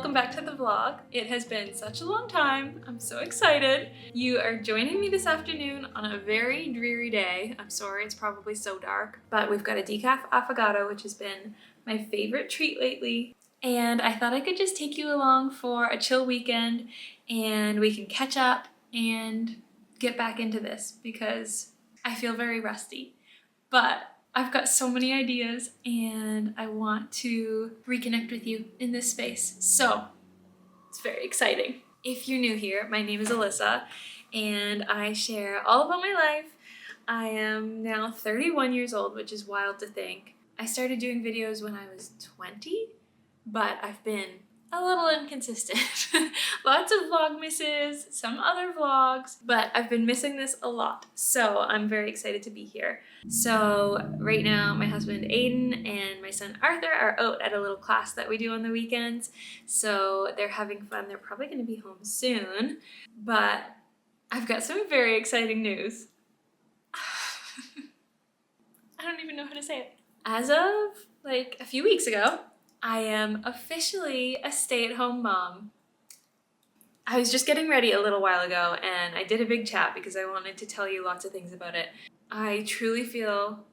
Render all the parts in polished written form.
welcome back to the vlog. It has been such a long time. I'm so excited. You are joining me this afternoon on a very dreary day. I'm sorry, it's probably so dark, but we've got a decaf affogato, which has been my favorite treat lately. And I thought I could just take you along for a chill weekend and we can catch up and get back into this because I feel very rusty. But I've got so many ideas and I want to reconnect with you in this space. So it's very exciting. If you're new here, my name is Alyssa and I share all about my life. I am now 31 years old, which is wild to think. I started doing videos when I was 20, but I've been a little inconsistent. Lots of vlogmases, some other vlogs, but I've been missing this a lot. So I'm very excited to be here. So right now my husband Aidan and my son Arthur are out at a little class that we do on the weekends. So they're having fun. They're probably going to be home soon, but I've got some very exciting news. I don't even know how to say it. As of like a few weeks ago, I am officially a stay-at-home mom. I was just getting ready a little while ago and I did a big chat because I wanted to tell you lots of things about it. I truly feel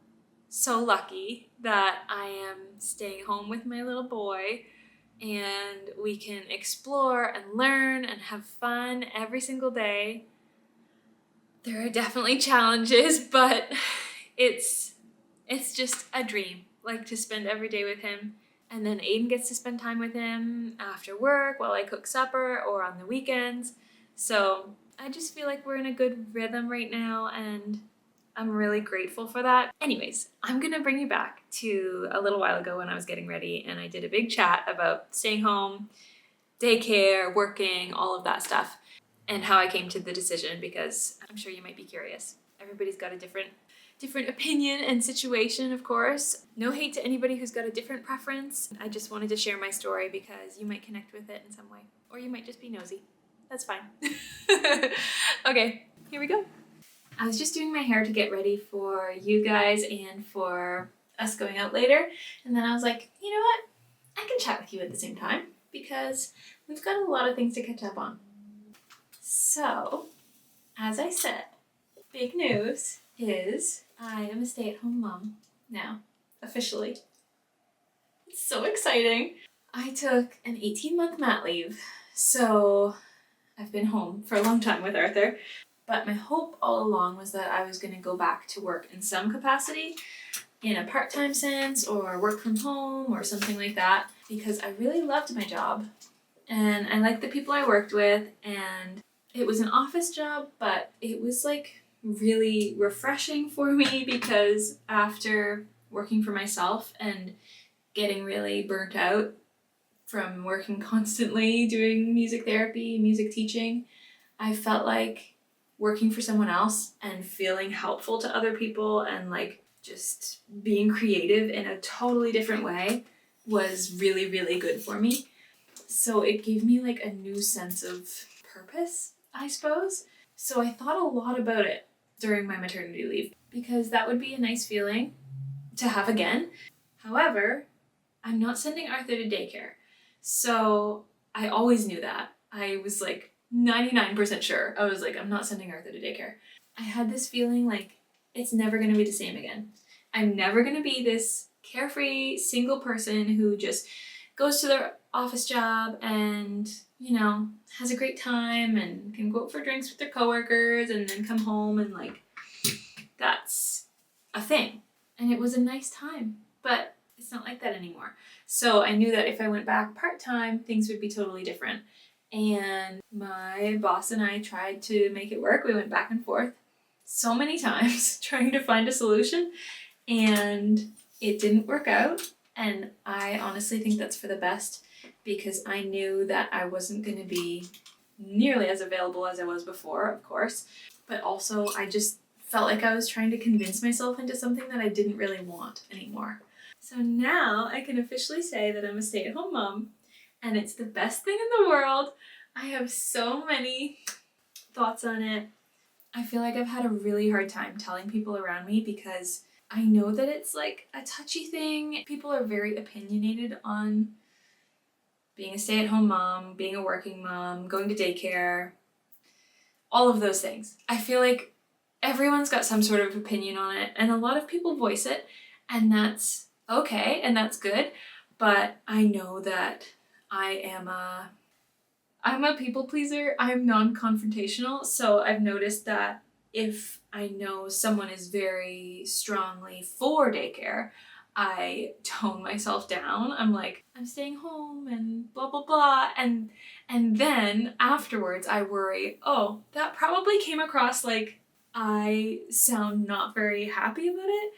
so lucky that I am staying home with my little boy and we can explore and learn and have fun every single day. There are definitely challenges, but it's just a dream, like to spend every day with him. And then Aidan gets to spend time with him after work while I cook supper or on the weekends. So I just feel like we're in a good rhythm right now and I'm really grateful for that. Anyways, I'm gonna bring you back to a little while ago when I was getting ready and I did a big chat about staying home, daycare, working, all of that stuff, and how I came to the decision because I'm sure you might be curious. Everybody's got a different opinion and situation, of course. No hate to anybody who's got a different preference. I just wanted to share my story because you might connect with it in some way. Or you might just be nosy. That's fine. Okay, here we go. I was just doing my hair to get ready for you guys and for us going out later. And then I was like, you know what? I can chat with you at the same time because we've got a lot of things to catch up on. So, as I said, big news is I am a stay-at-home mom now, officially. It's so exciting. I took an 18-month mat leave, so I've been home for a long time with Arthur. But my hope all along was that I was going to go back to work in some capacity, in a part-time sense, or work from home, or something like that, because I really loved my job, and I liked the people I worked with, and it was an office job, but it was like really refreshing for me because after working for myself and getting really burnt out from working constantly doing music therapy, music teaching, I felt like working for someone else and feeling helpful to other people and like just being creative in a totally different way was really, really good for me. So it gave me like a new sense of purpose, I suppose. So I thought a lot about it during my maternity leave because that would be a nice feeling to have again. However, I'm not sending Arthur to daycare. So I always knew that. I was like 99% sure. I was like, I'm not sending Arthur to daycare. I had this feeling like it's never going to be the same again. I'm never going to be this carefree single person who just goes to their office job and, you know, has a great time and can go out for drinks with their coworkers and then come home and like, that's a thing. And it was a nice time, but it's not like that anymore. So I knew that if I went back part-time, things would be totally different. And my boss and I tried to make it work. We went back and forth so many times trying to find a solution and it didn't work out. And I honestly think that's for the best because I knew that I wasn't going to be nearly as available as I was before, of course, but also I just felt like I was trying to convince myself into something that I didn't really want anymore. So now I can officially say that I'm a stay-at-home mom and it's the best thing in the world. I have so many thoughts on it. I feel like I've had a really hard time telling people around me because I know that it's like a touchy thing. People are very opinionated on being a stay-at-home mom, being a working mom, going to daycare, all of those things. I feel like everyone's got some sort of opinion on it, and a lot of people voice it, and that's okay, and that's good, but I know that I'm a people pleaser. I'm non-confrontational, so I've noticed that if I know someone is very strongly for daycare, I tone myself down. I'm like, I'm staying home and blah blah blah, and then afterwards I worry, oh, that probably came across like I sound not very happy about it.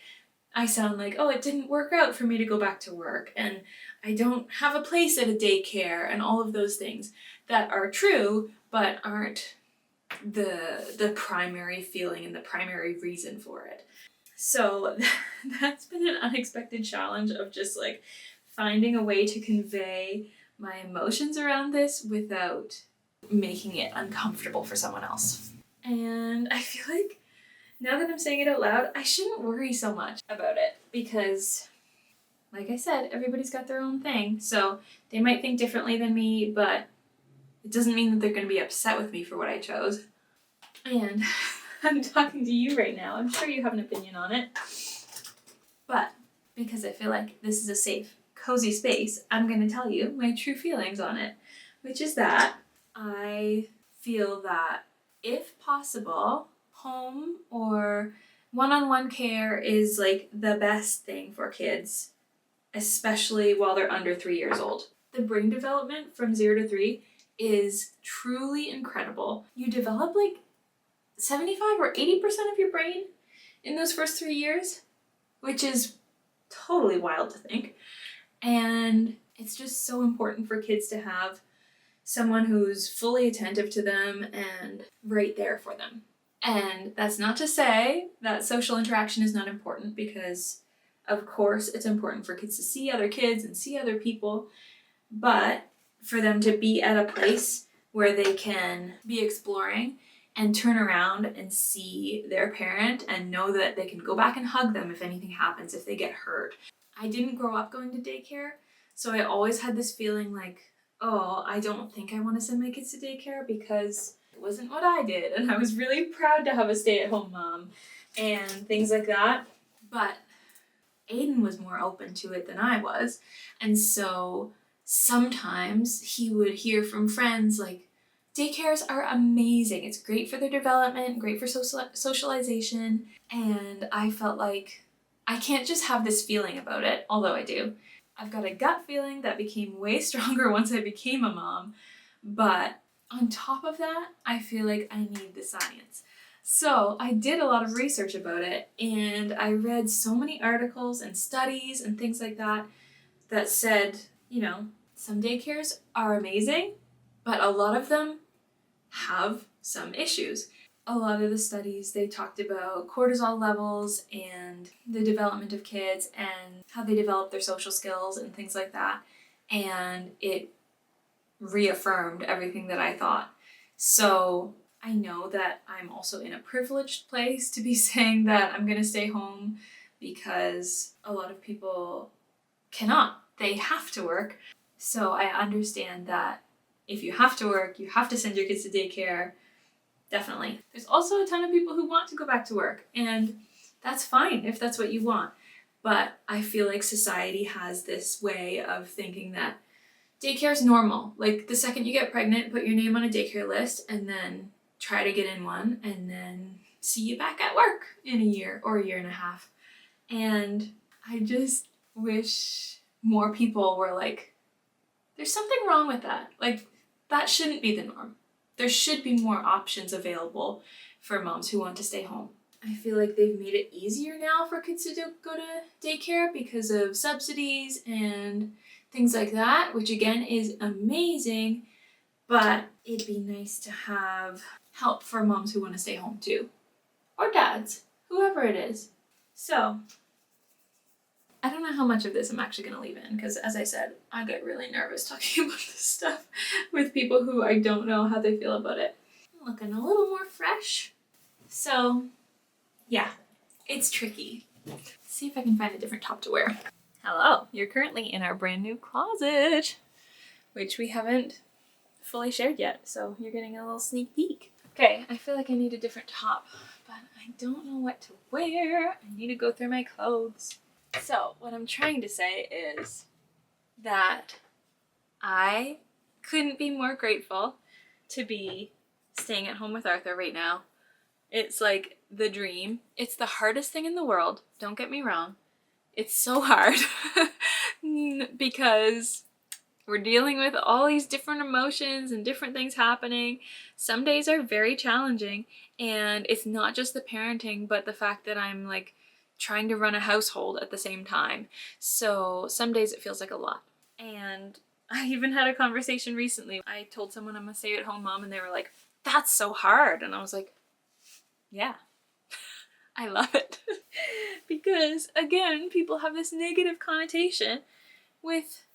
I sound like, oh, it didn't work out for me to go back to work, and I don't have a place at a daycare, and all of those things that are true but aren't the primary feeling and the primary reason for it. So that's been an unexpected challenge of just like finding a way to convey my emotions around this without making it uncomfortable for someone else. And I feel like now that I'm saying it out loud, I shouldn't worry so much about it because, like I said, everybody's got their own thing. So they might think differently than me, but it doesn't mean that they're going to be upset with me for what I chose. And I'm talking to you right now. I'm sure you have an opinion on it. But because I feel like this is a safe, cozy space, I'm going to tell you my true feelings on it, which is that I feel that if possible, home or one-on-one care is like the best thing for kids, especially while they're under 3 years old. The brain development from 0 to 3 is truly incredible. You develop like 75 or 80% of your brain in those first 3 years, which is totally wild to think. And it's just so important for kids to have someone who's fully attentive to them and right there for them. And that's not to say that social interaction is not important, because of course it's important for kids to see other kids and see other people, but for them to be at a place where they can be exploring and turn around and see their parent and know that they can go back and hug them if anything happens, if they get hurt. I didn't grow up going to daycare, so I always had this feeling like, oh, I don't think I want to send my kids to daycare because it wasn't what I did, and I was really proud to have a stay-at-home mom and things like that. But Aidan was more open to it than I was, and so sometimes he would hear from friends like, daycares are amazing. It's great for their development, great for socialization. And I felt like I can't just have this feeling about it, although I do. I've got a gut feeling that became way stronger once I became a mom. But on top of that, I feel like I need the science. So I did a lot of research about it, and I read so many articles and studies and things like that that said, you know, some daycares are amazing, but a lot of them have some issues. A lot of the studies, they talked about cortisol levels and the development of kids and how they develop their social skills and things like that. And it reaffirmed everything that I thought. So I know that I'm also in a privileged place to be saying that I'm going to stay home, because a lot of people cannot. They have to work. So I understand that if you have to work, you have to send your kids to daycare. Definitely. There's also a ton of people who want to go back to work, and that's fine if that's what you want. But I feel like society has this way of thinking that daycare is normal. Like the second you get pregnant, put your name on a daycare list and then try to get in one, and then see you back at work in a year or a year and a half. And I just wish more people were like, there's something wrong with that. Like, that shouldn't be the norm. There should be more options available for moms who want to stay home. I feel like they've made it easier now for kids to go to daycare because of subsidies and things like that, which again is amazing, but it'd be nice to have help for moms who want to stay home too. Or dads, whoever it is. So, I don't know how much of this I'm actually going to leave in, because as I said, I get really nervous talking about this stuff with people who I don't know how they feel about it. I'm looking a little more fresh. So, yeah, it's tricky. Let's see if I can find a different top to wear. Hello, you're currently in our brand new closet, which we haven't fully shared yet, so you're getting a little sneak peek. Okay, I feel like I need a different top, but I don't know what to wear. I need to go through my clothes. So what I'm trying to say is that I couldn't be more grateful to be staying at home with Arthur right now. It's like the dream. It's the hardest thing in the world, don't get me wrong. It's so hard because we're dealing with all these different emotions and different things happening. Some days are very challenging, and it's not just the parenting, but the fact that I'm like trying to run a household at the same time. So some days it feels like a lot. And I even had a conversation recently. I told someone I'm a stay-at-home mom, and they were like, "That's so hard." And I was like, yeah, I love it. Because again, people have this negative connotation with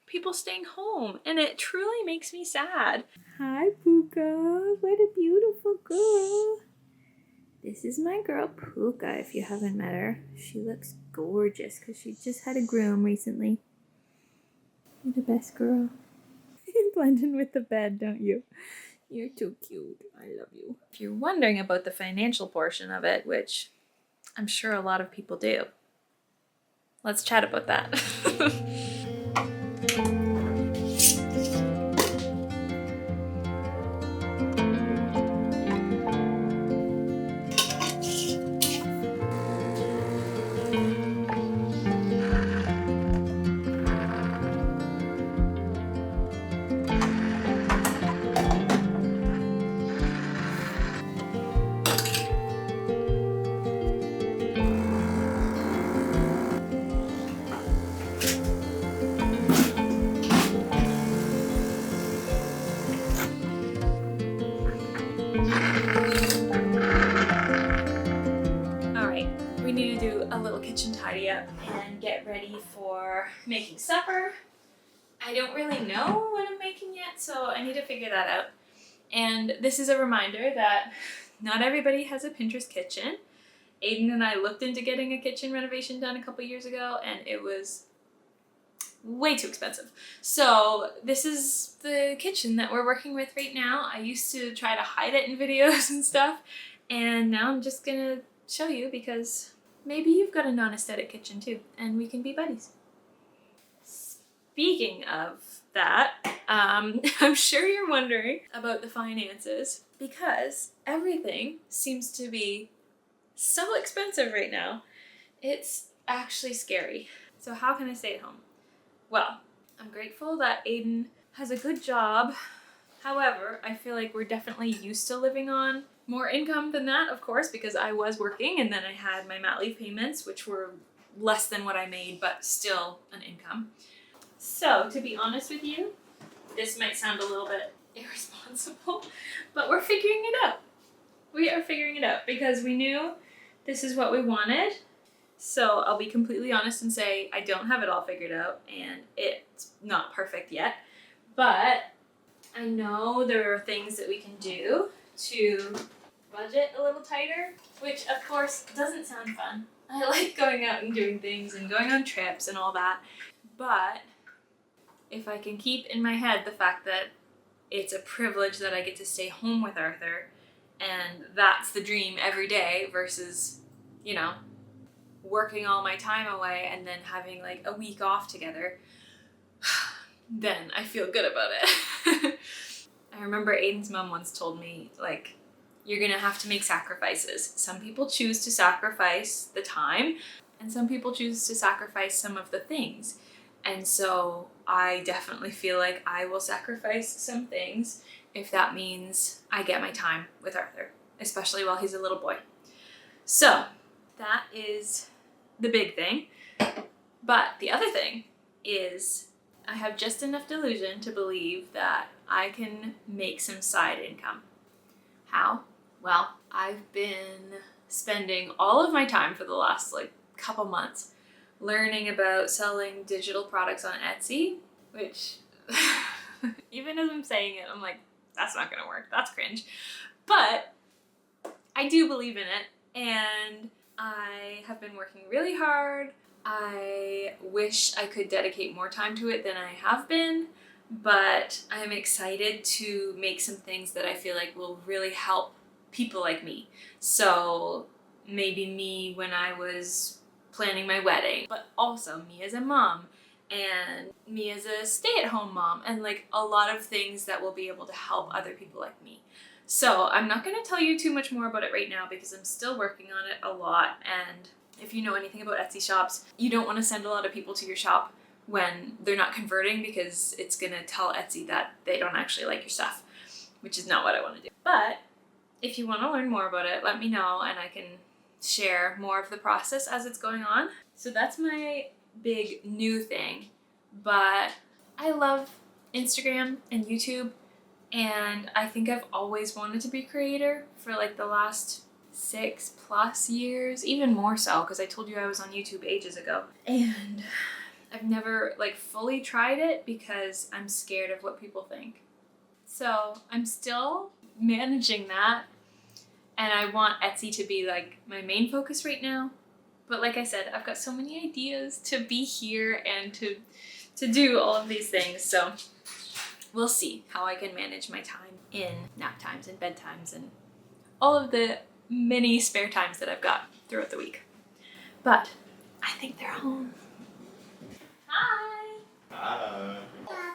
people staying home, and it truly makes me sad. Hi, Puka. What a beautiful girl. This is my girl Puka, if you haven't met her. She looks gorgeous because she just had a groom recently. You're the best girl. You blend in with the bed, don't you? You're too cute. I love you. If you're wondering about the financial portion of it, which I'm sure a lot of people do, let's chat about that. Kitchen tidy up and get ready for making supper. I don't really know what I'm making yet, so I need to figure that out. And this is a reminder that not everybody has a Pinterest kitchen. Aidan and I looked into getting a kitchen renovation done a couple years ago, and it was way too expensive. So this is the kitchen that we're working with right now. I used to try to hide it in videos and stuff, and now I'm just gonna show you because maybe you've got a non-aesthetic kitchen too, and we can be buddies. Speaking of that, I'm sure you're wondering about the finances because everything seems to be so expensive right now. It's actually scary. So how can I stay at home? Well, I'm grateful that Aidan has a good job. However, I feel like we're definitely used to living on more income than that, of course, because I was working and then I had my mat leave payments, which were less than what I made, but still an income. So, to be honest with you, this might sound a little bit irresponsible, but we're figuring it out. We are figuring it out because we knew this is what we wanted. So I'll be completely honest and say I don't have it all figured out and it's not perfect yet, but I know there are things that we can do to budget a little tighter, which of course doesn't sound fun. I like going out and doing things and going on trips and all that, but if I can keep in my head the fact that it's a privilege that I get to stay home with Arthur and that's the dream every day versus, you know, working all my time away and then having like a week off together, then I feel good about it. I remember Aidan's mom once told me, like, you're gonna have to make sacrifices. Some people choose to sacrifice the time and some people choose to sacrifice some of the things. And so I definitely feel like I will sacrifice some things if that means I get my time with Arthur, especially while he's a little boy. So that is the big thing. But the other thing is I have just enough delusion to believe that I can make some side income. How? Well, I've been spending all of my time for the last couple months learning about selling digital products on Etsy, which even as I'm saying it, I'm like, that's not gonna work. That's cringe. But I do believe in it, and I have been working really hard. I wish I could dedicate more time to it than I have been, but I'm excited to make some things that I feel like will really help people like me. So maybe me when I was planning my wedding, but also me as a mom and me as a stay-at-home mom, and like a lot of things that will be able to help other people like me. So I'm not going to tell you too much more about it right now because I'm still working on it a lot. And if you know anything about Etsy shops, you don't want to send a lot of people to your shop when they're not converting, because it's going to tell Etsy that they don't actually like your stuff, which is not what I want to do. But if you want to learn more about it, let me know and I can share more of the process as it's going on. So that's my big new thing. But I love Instagram and YouTube, and I think I've always wanted to be a creator for like the last 6+ years, even more so, because I told you I was on YouTube ages ago. And I've never like fully tried it because I'm scared of what people think. So I'm still managing that, and I want Etsy to be like my main focus right now. But like I said, I've got so many ideas to be here and to do all of these things. So we'll see how I can manage my time in nap times and bedtimes and all of the many spare times that I've got throughout the week. But I think they're home. Hi. Hi. Papa.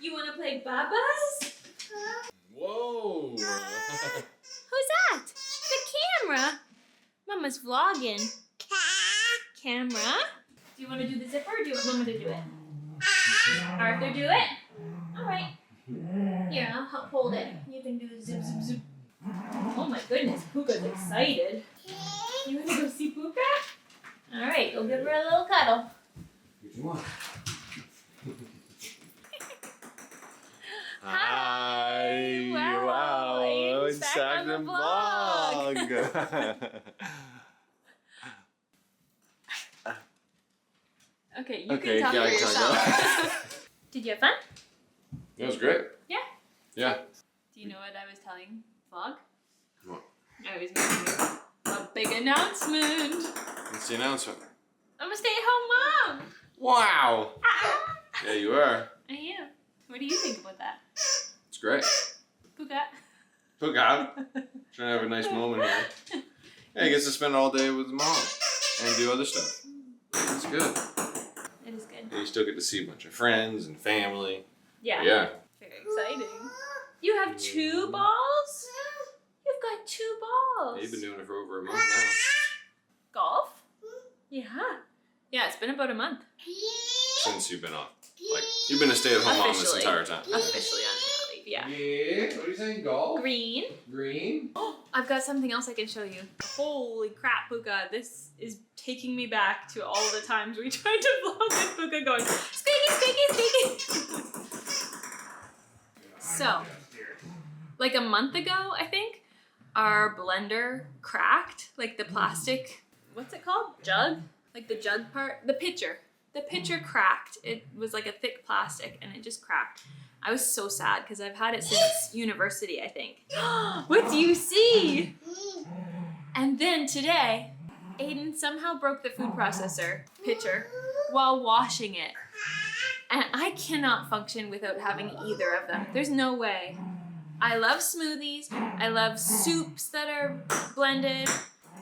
You want to play Babas? Whoa. Who's that? The camera? Mama's vlogging. Camera? Do you want to do the zipper or do you want Mama to do it? Arthur, do it? Alright. Here, I'll help hold it. You can do the zip, zip, zip. Oh my goodness, Puka's excited. You want to go see Puka? Alright, go give her a little cuddle. What do you want? Hi. Wow. Aidan's back on the vlog. Okay, you Okay, can talk yeah, for I can yourself. Did you have fun? That was great. Yeah? Yeah. Do you know what I was telling Vlog? What? I was making a big announcement. What's the announcement? I'm a stay-at-home mom. Wow. Yeah, you are. I am. What do you think about that? It's great. Puka. Look out. Trying to have a nice moment here. Yeah, he gets to spend all day with mom and do other stuff. It's good. It is good. And you still get to see a bunch of friends and family. Yeah. Yeah. Very exciting. You have 2 balls? You've got 2 balls. Yeah, you've been doing it for over a month now. Golf? Yeah. Yeah, it's been about a month. Since you've been off. Like, you've been a stay-at-home mom this Officially. entire time. Officially on mat leave, yeah. Yeah, what are you saying, golf? Green. Green? Oh, I've got something else I can show you. Holy crap, Puka. This is taking me back to all the times we tried to vlog with Puka going, squeaky, squeaky, squeaky. So, like a month ago, I think, our blender cracked. Like the plastic, what's it called? Jug? Like the jug part? The pitcher. The pitcher cracked. It was like a thick plastic and it just cracked. I was so sad because I've had it since university, I think. What do you see? And then today, Aidan somehow broke the food processor pitcher while washing it. And I cannot function without having either of them. There's no way. I love smoothies. I love soups that are blended.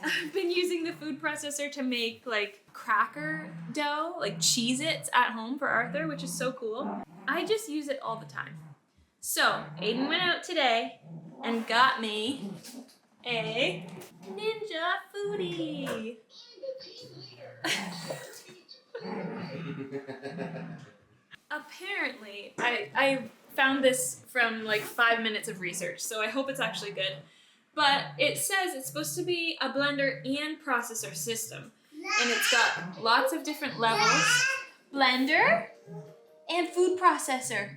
I've been using the food processor to make like cracker dough, like Cheez-Its at home for Arthur, which is so cool. I just use it all the time. So Aidan went out today and got me a Ninja Foodie. Apparently, I found this from like 5 minutes of research, so I hope it's actually good. But it says it's supposed to be a blender and processor system. And it's got lots of different levels. Blender and food processor.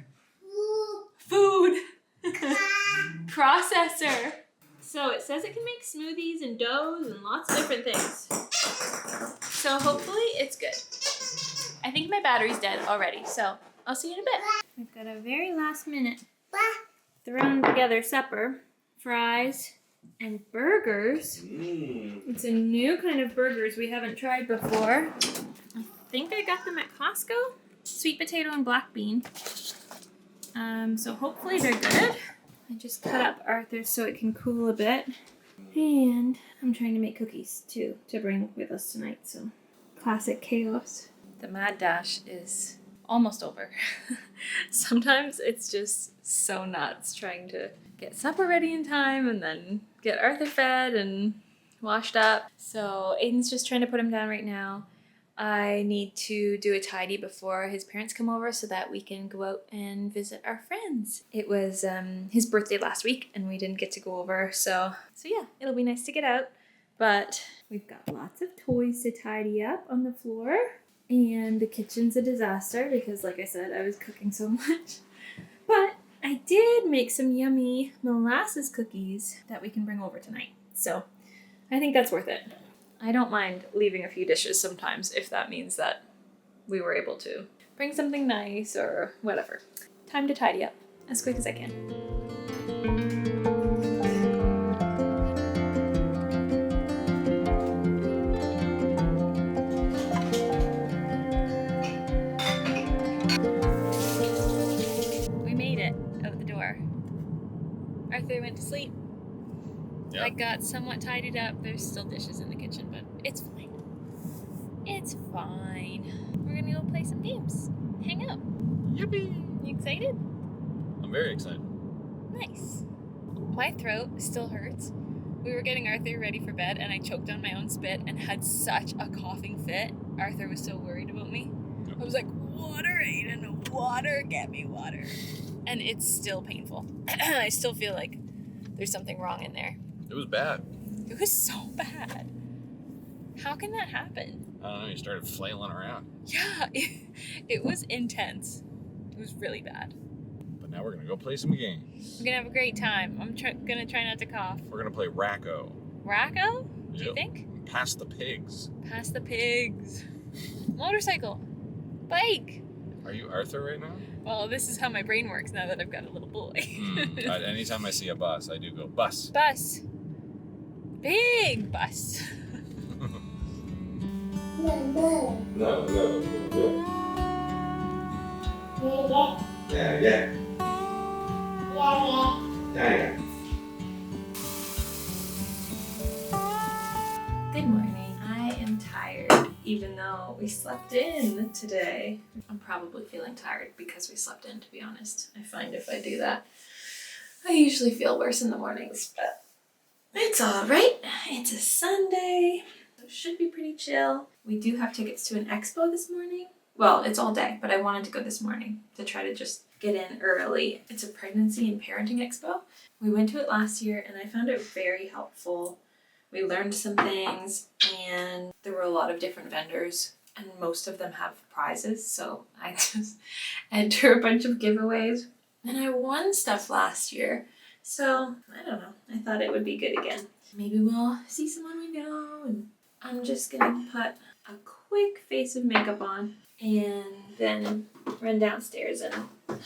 Food processor. So it says it can make smoothies and doughs and lots of different things. So hopefully it's good. I think my battery's dead already, so I'll see you in a bit. We've got a very last minute thrown together supper. Fries and burgers. It's a new kind of burgers we haven't tried before. I think I got them at Costco. Sweet potato and black bean. So hopefully they're good. I just cut up Arthur's so it can cool a bit. And I'm trying to make cookies too to bring with us tonight, so classic chaos. The mad dash is almost over. Sometimes it's just so nuts trying to get supper ready in time and then get Arthur fed and washed up. So Aidan's just trying to put him down right now. I need to do a tidy before his parents come over so that we can go out and visit our friends. It was his birthday last week and we didn't get to go over, so yeah, it'll be nice to get out. But we've got lots of toys to tidy up on the floor, and the kitchen's a disaster because, like I said, I was cooking so much. But I did make some yummy molasses cookies that we can bring over tonight, so I think that's worth it. I don't mind leaving a few dishes sometimes if that means that we were able to bring something nice or whatever. Time to tidy up as quick as I can. We made it out the door. Arthur went to sleep. Yep. I got somewhat tidied up. There's still dishes in the kitchen, but it's fine. It's fine. We're gonna go play some games. Hang out. Yippee! You excited? I'm very excited. Nice. My throat still hurts. We were getting Arthur ready for bed and I choked on my own spit and had such a coughing fit. Arthur was so worried about me. Yep. I was like, water, Aidan, water, get me water. And it's still painful. I still feel like there's something wrong in there. It was bad. It was so bad. How can that happen? I don't know, you started flailing around. Yeah, it was intense. It was really bad. But now we're going to go play some games. We're going to have a great time. I'm going to try not to cough. We're going to play Racco. Racco? Do you think? Pass the pigs. Pass the pigs. Motorcycle. Bike. Are you Arthur right now? Well, this is how my brain works now that I've got a little boy. Anytime I see a bus, I do go, bus. Bus. Big bus. No. Yeah. Good morning. I am tired, even though we slept in today. I'm probably feeling tired because we slept in, to be honest. I find if I do that, I usually feel worse in the mornings, but it's all right. It's a Sunday, so it should be pretty chill. We do have tickets to an expo this morning. Well, it's all day, but I wanted to go this morning to try to just get in early. It's a pregnancy and parenting expo. We went to it last year and I found it very helpful. We learned some things and there were a lot of different vendors and most of them have prizes. So I just enter a bunch of giveaways and I won stuff last year. So I don't know. I thought it would be good again. Maybe we'll see someone we know, and I'm just gonna put a quick face of makeup on and then run downstairs and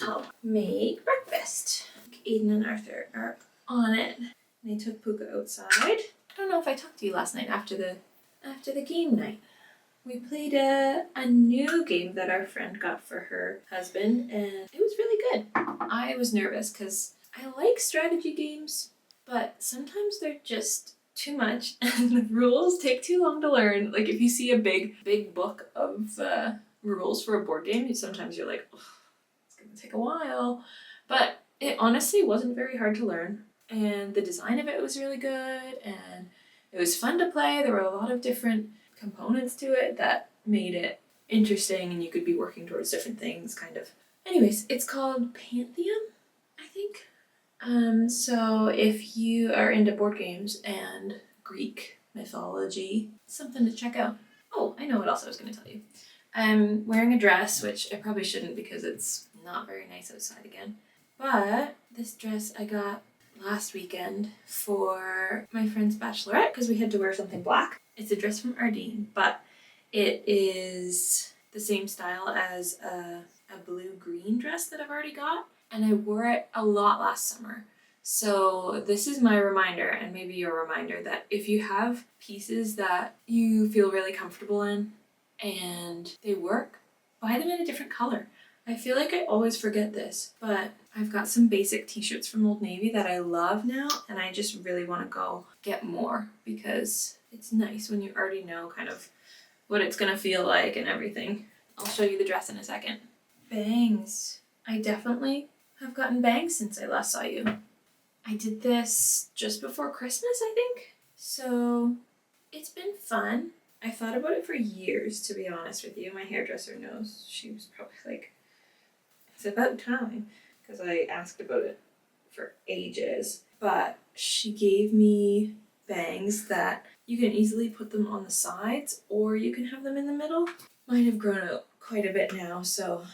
help make breakfast. Aidan and Arthur are on it. They took Puka outside. I don't know if I talked to you last night after the game night. We played a new game that our friend got for her husband and it was really good. I was nervous because I like strategy games, but sometimes they're just too much and the rules take too long to learn. Like if you see a big book of rules for a board game, sometimes you're like, oh, it's gonna take a while. But it honestly wasn't very hard to learn and the design of it was really good and it was fun to play. There were a lot of different components to it that made it interesting and you could be working towards different things kind of. Anyways, it's called Pantheon, I think. So if you are into board games and Greek mythology, something to check out. Oh, I know what else I was going to tell you. I'm wearing a dress, which I probably shouldn't because it's not very nice outside again. But this dress I got last weekend for my friend's bachelorette because we had to wear something black. It's a dress from Aidan, but it is the same style as a blue-green dress that I've already got. And I wore it a lot last summer. So this is my reminder, and maybe your reminder, that if you have pieces that you feel really comfortable in and they work, buy them in a different color. I feel like I always forget this, but I've got some basic t-shirts from Old Navy that I love now, and I just really want to go get more because it's nice when you already know kind of what it's gonna feel like and everything. I'll show you the dress in a second. Bangs. I definitely have gotten bangs since I last saw you. I did this just before Christmas, I think. So it's been fun. I thought about it for years, to be honest with you. My hairdresser knows. She was probably like, it's about time, because I asked about it for ages. But she gave me bangs that you can easily put them on the sides or you can have them in the middle. Mine have grown out quite a bit now, so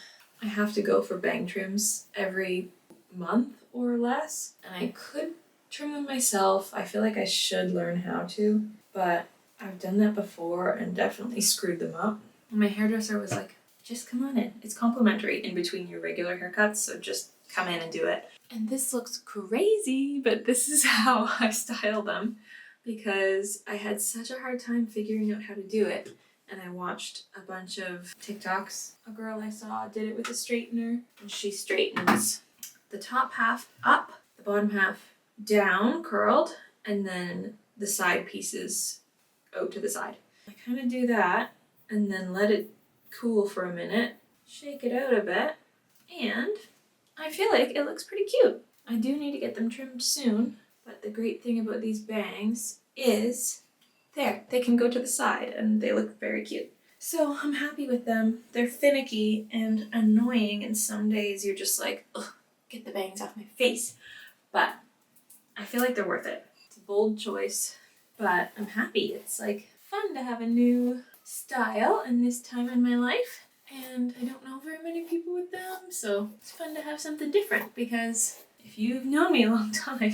I have to go for bang trims every month or less. And I could trim them myself. I feel like I should learn how to, but I've done that before and definitely screwed them up. And my hairdresser was like, just come on in. It's complimentary in between your regular haircuts, so just come in and do it. And this looks crazy, but this is how I style them because I had such a hard time figuring out how to do it. And I watched a bunch of TikToks. A girl I saw did it with a straightener, and she straightens the top half up, the bottom half down, curled, and then the side pieces out to the side. I kind of do that and then let it cool for a minute, shake it out a bit, and I feel like it looks pretty cute. I do need to get them trimmed soon, but the great thing about these bangs is they can go to the side and they look very cute. So I'm happy with them. They're finicky and annoying, and some days you're just like, ugh, get the bangs off my face. But I feel like they're worth it. It's a bold choice, but I'm happy. It's like fun to have a new style in this time in my life. And I don't know very many people with them, so it's fun to have something different because if you've known me a long time,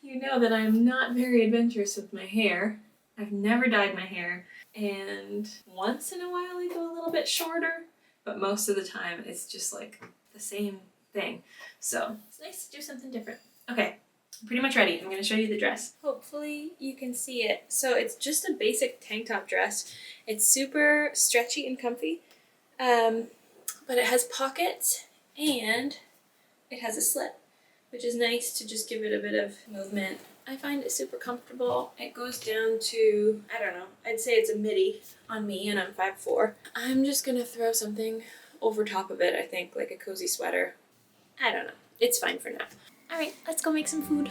you know that I'm not very adventurous with my hair. I've never dyed my hair, and once in a while I go a little bit shorter, but most of the time it's just like the same thing. So it's nice to do something different. Okay, I'm pretty much ready. I'm going to show you the dress. Hopefully you can see it. So it's just a basic tank top dress. It's super stretchy and comfy, but it has pockets and it has a slit, which is nice to just give it a bit of movement. I find it super comfortable. It goes down to, I don't know, I'd say it's a midi on me, and I'm 5'4". I'm just gonna throw something over top of it, I think, like a cozy sweater. I don't know. It's fine for now. All right, let's go make some food.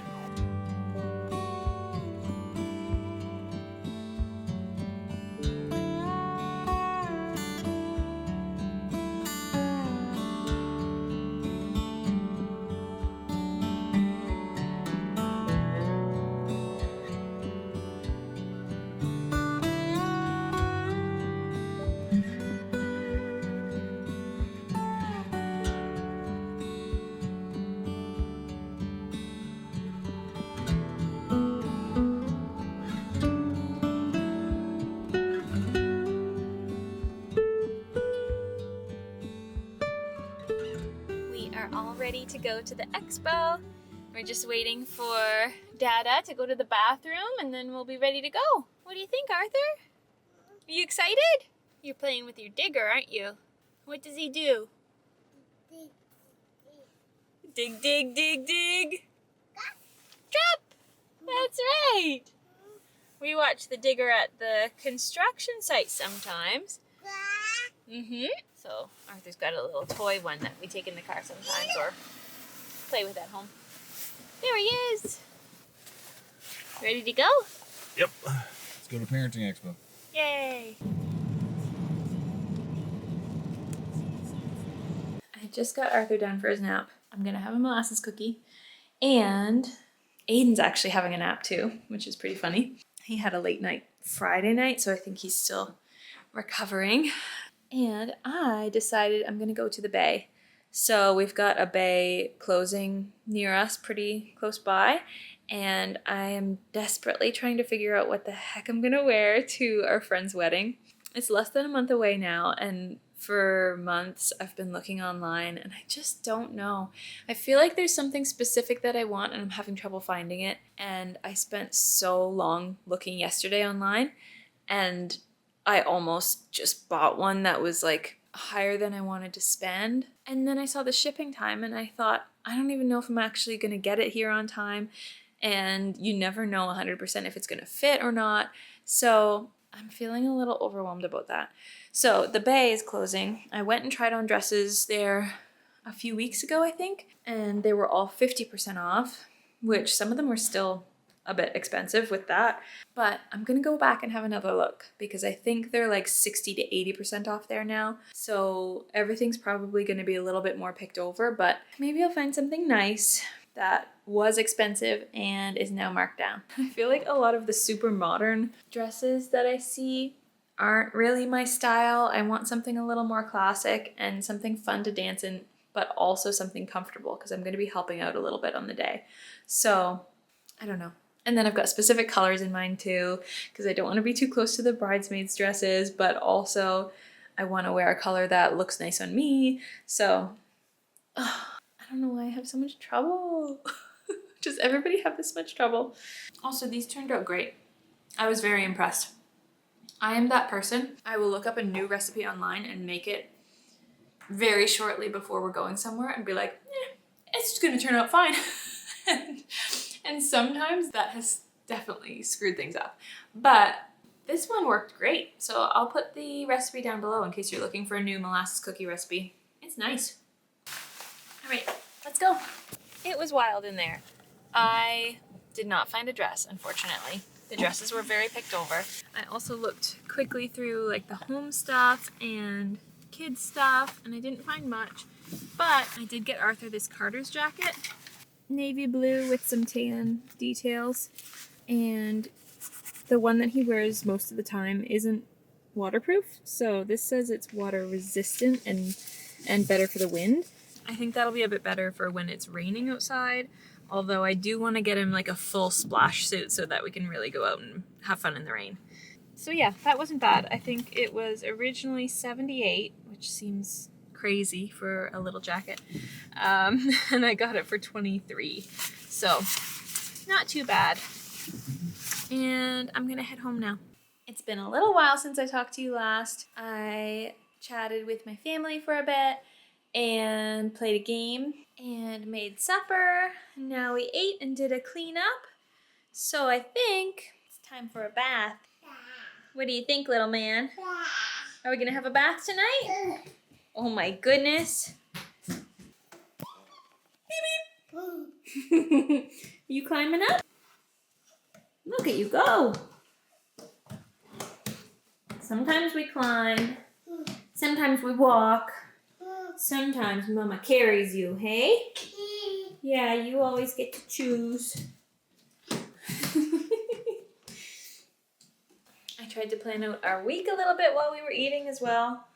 We are all ready to go to the Expo. We're just waiting for Dada to go to the bathroom and then we'll be ready to go. What do you think, Arthur? Are you excited? You're playing with your digger, aren't you? What does he do? Dig, dig, dig, dig. Trap! That's right. We watch the digger at the construction site sometimes. So Arthur's got a little toy one that we take in the car sometimes or play with at home. There he is. Ready to go? Yep. Let's go to Parenting Expo. Yay. I just got Arthur down for his nap. I'm gonna have a molasses cookie, and Aidan's actually having a nap too, which is pretty funny. He had a late night Friday night, so I think he's still recovering. And I decided I'm gonna go to the bay. So we've got a bay closing near us, pretty close by, and I am desperately trying to figure out what the heck I'm gonna wear to our friend's wedding. It's less than a month away now, and for months I've been looking online and I just don't know. I feel like there's something specific that I want and I'm having trouble finding it, and I spent so long looking yesterday online and I almost just bought one that was like higher than I wanted to spend. And then I saw the shipping time and I thought, I don't even know if I'm actually going to get it here on time. And you never know 100% if it's going to fit or not. So I'm feeling a little overwhelmed about that. So the Bay is closing. I went and tried on dresses there a few weeks ago, I think, and they were all 50% off, which some of them were still a bit expensive with that. But I'm gonna go back and have another look because I think they're like 60 to 80% off there now. So everything's probably gonna be a little bit more picked over, but maybe I'll find something nice that was expensive and is now marked down. I feel like a lot of the super modern dresses that I see aren't really my style. I want something a little more classic and something fun to dance in, but also something comfortable because I'm going to be helping out a little bit on the day. So I don't know. And then I've got specific colors in mind too, because I don't want to be too close to the bridesmaids' dresses, but also I want to wear a color that looks nice on me. So I don't know why I have so much trouble. Does everybody have this much trouble? Also, these turned out great. I was very impressed. I am that person. I will look up a new recipe online and make it very shortly before we're going somewhere and be like, it's just gonna turn out fine. and sometimes that has definitely screwed things up. But this one worked great. So I'll put the recipe down below in case you're looking for a new molasses cookie recipe. It's nice. All right, let's go. It was wild in there. I did not find a dress, unfortunately. The dresses were very picked over. I also looked quickly through like the home stuff and kids stuff, and I didn't find much. But I did get Arthur this Carter's jacket, navy blue with some tan details, and the one that he wears most of the time isn't waterproof. So this says it's water resistant and better for the wind. I think that'll be a bit better for when it's raining outside. Although I do want to get him like a full splash suit so that we can really go out and have fun in the rain. So yeah, that wasn't bad. I think it was originally $78, which seems crazy for a little jacket. And I got it for $23. So not too bad. And I'm gonna head home now. It's been a little while since I talked to you last. I chatted with my family for a bit and played a game and made supper. Now we ate and did a cleanup. So I think it's time for a bath. What do you think, little man? Are we gonna have a bath tonight? Oh my goodness. Beep beep. You climbing up? Look at you go. Sometimes we climb. Sometimes we walk. Sometimes Mama carries you, hey? Yeah, you always get to choose. I tried to plan out our week a little bit while we were eating as well.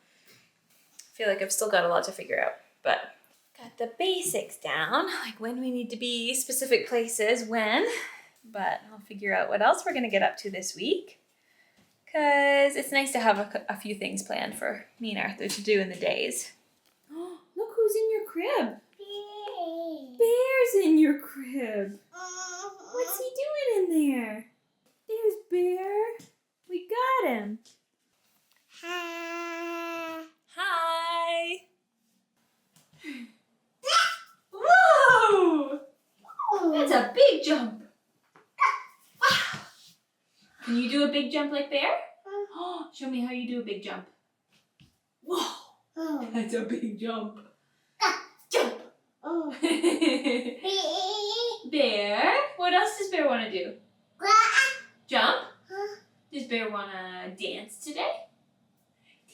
I feel like I've still got a lot to figure out, but got the basics down, like when we need to be, specific places, when. But I'll figure out what else we're going to get up to this week. Because it's nice to have a few things planned for me and Arthur to do in the days. Oh, look who's in your crib. Bear's in your crib. What's he doing in there? There's Bear. We got him. Hi. Hi. Whoa! That's a big jump. Wow. Can you do a big jump like Bear? Oh, show me how you do a big jump. Whoa! That's a big jump. Jump! Oh. Bear? What else does Bear want to do? Jump? Does Bear want to dance today?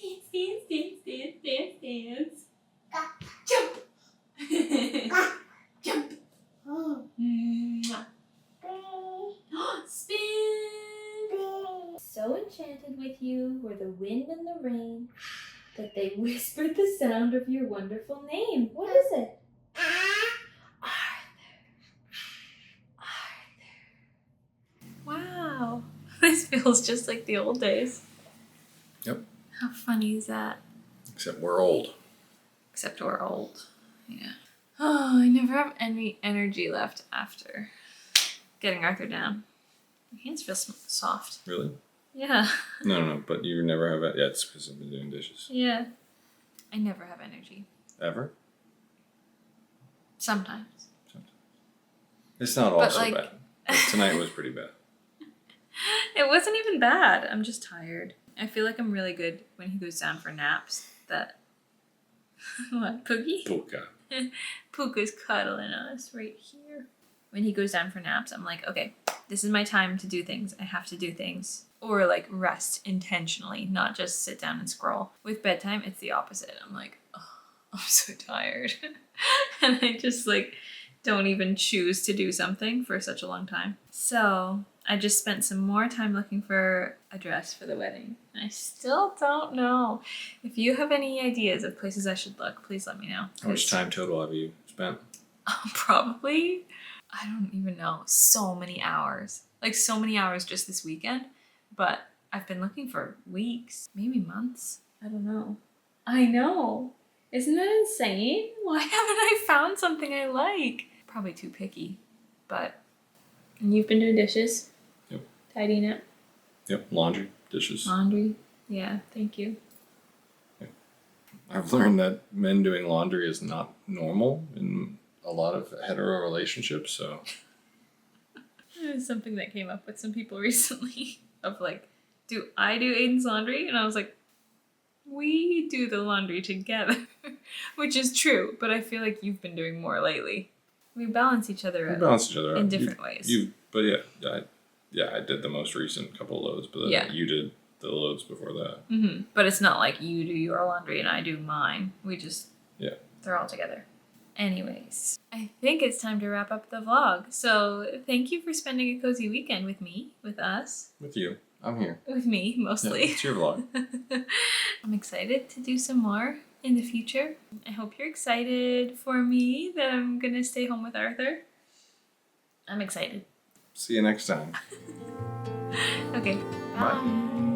Dance, dance, dance, dance, dance, dance. Jump! Jump! Mwah. Spin! So enchanted with you were the wind and the rain that they whispered the sound of your wonderful name. What is it? Arthur. Arthur. Wow. This feels just like the old days. Yep. How funny is that? Except we're old. Except we're old. Yeah. Oh, I never have any energy left after getting Arthur down. My hands feel soft. Really? Yeah. No, but you never have it. Yeah, it's because I've been doing dishes. Yeah. I never have energy. Ever? Sometimes. It's not all But, so like- bad. But tonight was pretty bad. It wasn't even bad. I'm just tired. I feel like I'm really good when he goes down for naps. That what, Pookie? Puka. Puka's cuddling us right here. When he goes down for naps, I'm like, okay, this is my time to do things. I have to do things. Or like rest intentionally, not just sit down and scroll. With bedtime, it's the opposite. I'm like, oh, I'm so tired. And I just like don't even choose to do something for such a long time. So I just spent some more time looking for a dress for the wedding. And I still don't know. If you have any ideas of places I should look, please let me know. How much time total have you spent? Probably, I don't even know, so many hours. Like so many hours just this weekend. But I've been looking for weeks, maybe months. I don't know. I know. Isn't that insane? Why haven't I found something I like? Probably too picky, but... And you've been doing dishes? Yep. Tidying up? Yep, laundry, dishes. Laundry? Yeah, thank you. I've learned that men doing laundry is not normal in a lot of hetero relationships, so... It was something that came up with some people recently of like, do I do Aidan's laundry? And I was like, we do the laundry together, which is true, but I feel like you've been doing more lately. We balance each other We out balance each other out. in different ways. But I did the most recent couple of loads, but then Yeah. you did the loads before that. Mm-hmm. But it's not like you do your laundry and I do mine. We just, they're all together. Anyways, I think it's time to wrap up the vlog. So thank you for spending a cozy weekend with me, with us. With you. I'm here. With me, mostly. Yeah, it's your vlog. I'm excited to do some more in the future. I hope you're excited for me that I'm gonna stay home with Arthur. I'm excited. See you next time. Okay, Bye. bye.